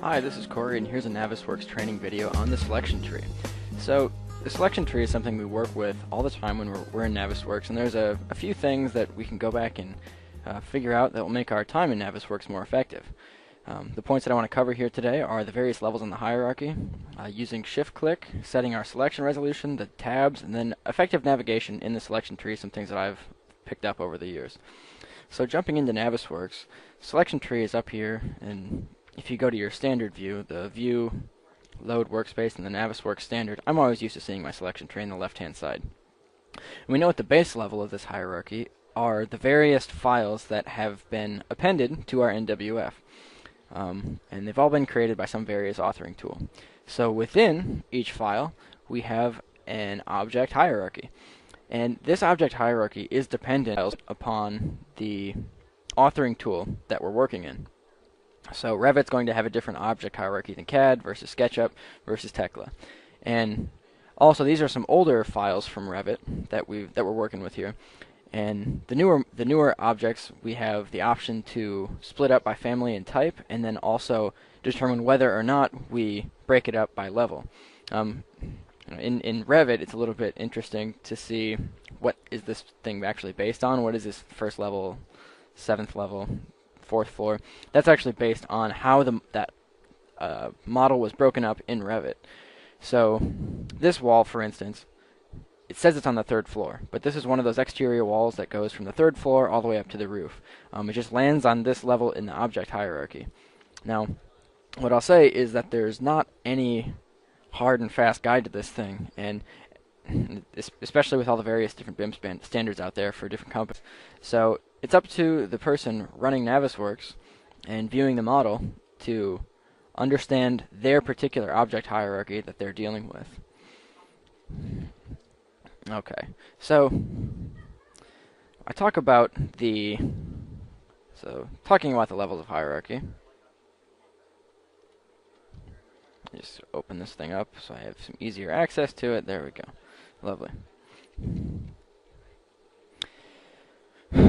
Hi, this is Corey, and here's a NavisWorks training video on the selection tree. So, the selection tree is something we work with all the time when we're in NavisWorks, and there's a few things that we can go back and figure out that will make our time in NavisWorks more effective. The points that I want to cover here today are the various levels in the hierarchy, using shift-click, setting our selection resolution, the tabs, and then effective navigation in the selection tree, some things that I've picked up over the years. So jumping into NavisWorks, selection tree is up here, and if you go to your standard view, the view, load workspace, and the NavisWorks standard, I'm always used to seeing my selection tree on the left-hand side. And we know at the base level of this hierarchy are the various files that have been appended to our NWF. And they've all been created by some various authoring tool. So within each file, we have an object hierarchy. And this object hierarchy is dependent upon the authoring tool that we're working in. So Revit's going to have a different object hierarchy than CAD versus SketchUp versus Tekla. And also these are some older files from Revit that we're working with here. And the newer objects, we have the option to split up by family and type, and then also determine whether or not we break it up by level. In Revit, it's a little bit interesting to see what is this thing actually based on. What is this first level, 7th level, 4th floor? That's actually based on how that model was broken up in Revit. So this wall, for instance, it says it's on the 3rd floor, but this is one of those exterior walls that goes from the 3rd floor all the way up to the roof. It just lands on this level in the object hierarchy. Now, what I'll say is that there's not any hard and fast guide to this thing, and especially with all the various different BIM standards out there for different companies. So it's up to the person running NavisWorks and viewing the model to understand their particular object hierarchy that they're dealing with. Okay, so I talk about talking about the levels of hierarchy. Just open this thing up so I have some easier access to it. There we go. Lovely.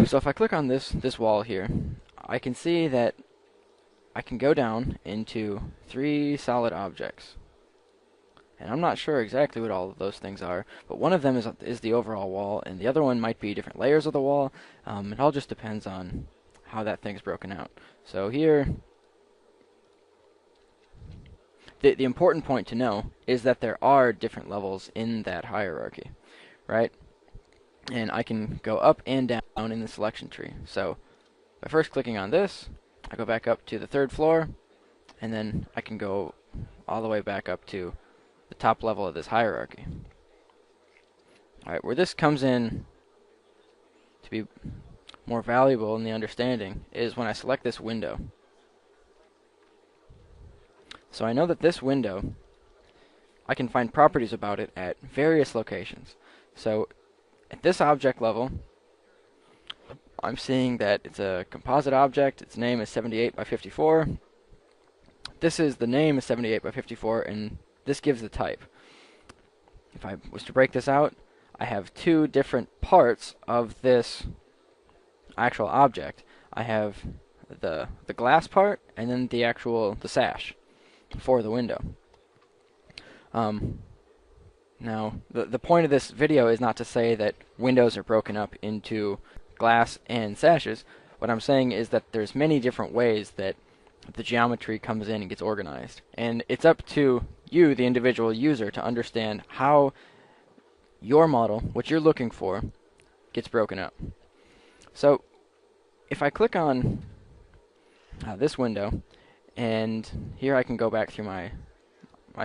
So if I click on this wall here, I can see that I can go down into 3 solid objects. And I'm not sure exactly what all of those things are, but one of them is the overall wall, and the other one might be different layers of the wall. It all just depends on how that thing's broken out. So here, the important point to know is that there are different levels in that hierarchy, right? And I can go up and down in the selection tree. So by first clicking on this, I go back up to the 3rd floor, and then I can go all the way back up to the top level of this hierarchy. Alright, where this comes in to be more valuable in the understanding is when I select this window. So I know that this window, I can find properties about it at various locations. So at this object level, I'm seeing that it's a composite object. Its name is 78 by 54. This is the name is 78 by 54, and this gives the type. If I was to break this out, I have 2 different parts of this actual object. I have the glass part, and then the sash for the window. Now, the point of this video is not to say that windows are broken up into glass and sashes. What I'm saying is that there's many different ways that the geometry comes in and gets organized. And it's up to you, the individual user, to understand how your model, what you're looking for, gets broken up. So if I click on this window, and here I can go back through my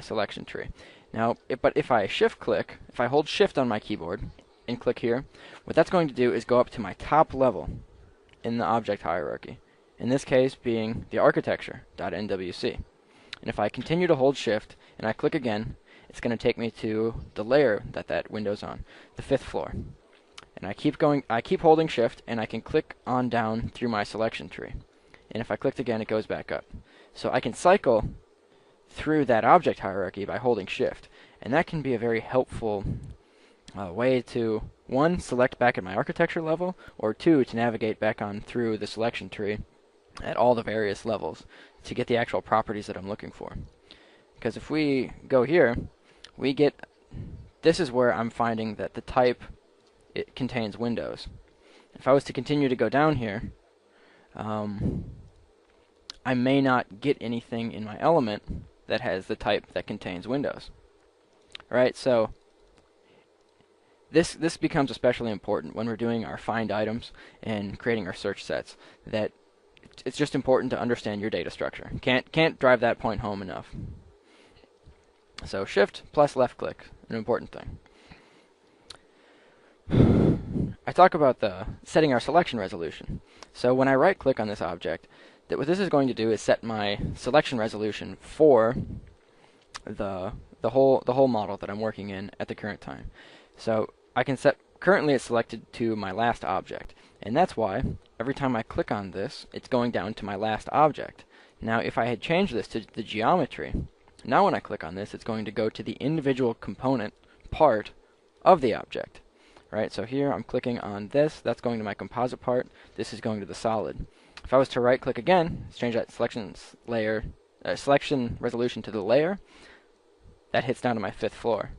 selection tree. Now, but if I shift-click, if I hold shift on my keyboard and click here, what that's going to do is go up to my top level in the object hierarchy. In this case being the architecture.nwc. And if I continue to hold shift and I click again, it's going to take me to the layer that window's on, the 5th floor. And I keep holding shift, and I can click on down through my selection tree. And if I clicked again, it goes back up. So I can cycle through that object hierarchy by holding shift. And that can be a very helpful way to, 1, select back at my architecture level, or 2, to navigate back on through the selection tree at all the various levels to get the actual properties that I'm looking for. Because if we go here, we get, this is where I'm finding that the type, it contains windows. If I was to continue to go down here, I may not get anything in my element that has the type that contains windows. Right, so this becomes especially important when we're doing our find items and creating our search sets, that it's just important to understand your data structure. Can't drive that point home enough. So shift plus left click, an important thing. I talk about the setting our selection resolution. So when I right click on this object, what this is going to do is set my selection resolution for the whole model that I'm working in at the current time. So I can set, currently it's selected to my last object, and that's why every time I click on this, it's going down to my last object. Now if I had changed this to the geometry, now when I click on this, it's going to go to the individual component part of the object. Right, so here I'm clicking on this, that's going to my composite part, this is going to the solid. If I was to right click again, change that selection resolution to the layer, that hits down to my 5th floor.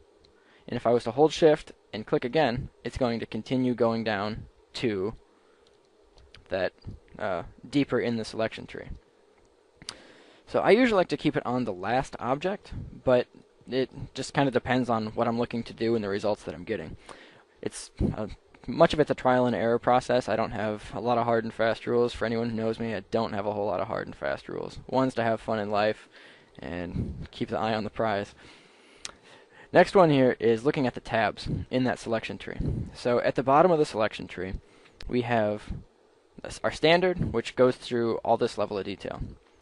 And if I was to hold shift and click again, it's going to continue going down to that deeper in the selection tree. So I usually like to keep it on the last object, but it just kind of depends on what I'm looking to do and the results that I'm getting. It's much of it's a trial and error process. I don't have a lot of hard and fast rules. For anyone who knows me, I don't have a whole lot of hard and fast rules. One's to have fun in life and keep the eye on the prize. Next one here is looking at the tabs in that selection tree. So at the bottom of the selection tree, we have our standard, which goes through all this level of detail.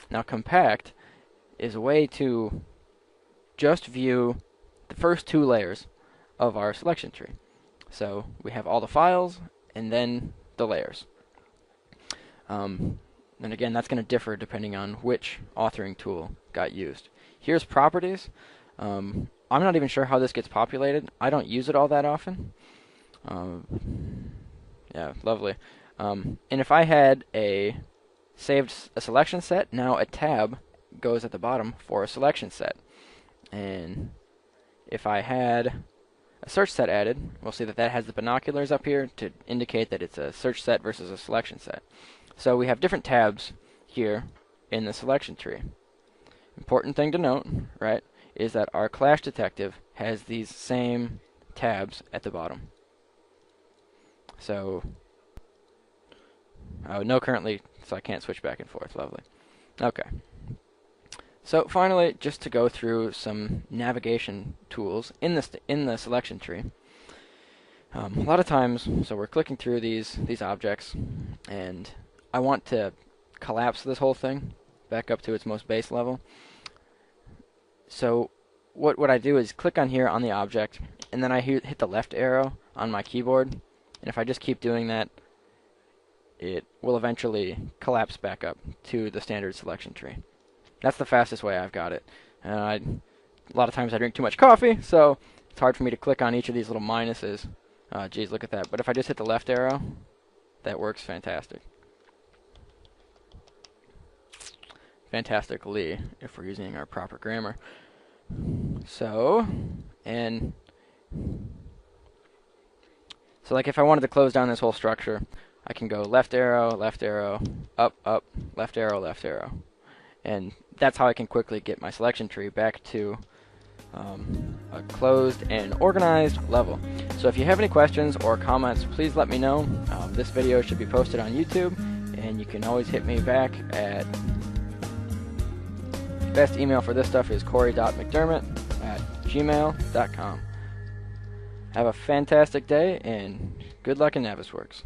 Now compact is a way to just view the first 2 layers of our selection tree. So we have all the files and then the layers. And again, that's going to differ depending on which authoring tool got used. Here's properties. I'm not even sure how this gets populated. I don't use it all that often. Yeah, lovely. And if I had saved a selection set, now a tab goes at the bottom for a selection set. And if I had a search set added, we'll see that that has the binoculars up here to indicate that it's a search set versus a selection set. So we have different tabs here in the selection tree. Important thing to note, right, is that our Clash Detective has these same tabs at the bottom. So, no currently, so I can't switch back and forth. Lovely. Okay. So finally, just to go through some navigation tools in the selection tree. A lot of times, so we're clicking through these objects, and I want to collapse this whole thing back up to its most base level. So what I do is click on here on the object, and then I hit the left arrow on my keyboard, and if I just keep doing that, it will eventually collapse back up to the standard selection tree. That's the fastest way I've got it. A lot of times I drink too much coffee, so it's hard for me to click on each of these little minuses. Geez, look at that. But if I just hit the left arrow, that works fantastic. Fantastically, if we're using our proper grammar. So like if I wanted to close down this whole structure, I can go left arrow, up, up, left arrow, left arrow. And that's how I can quickly get my selection tree back to a closed and organized level. So if you have any questions or comments, please let me know. This video should be posted on YouTube, and you can always hit me back at, best email for this stuff is corey.mcdermott@gmail.com. Have a fantastic day, and good luck in NavisWorks.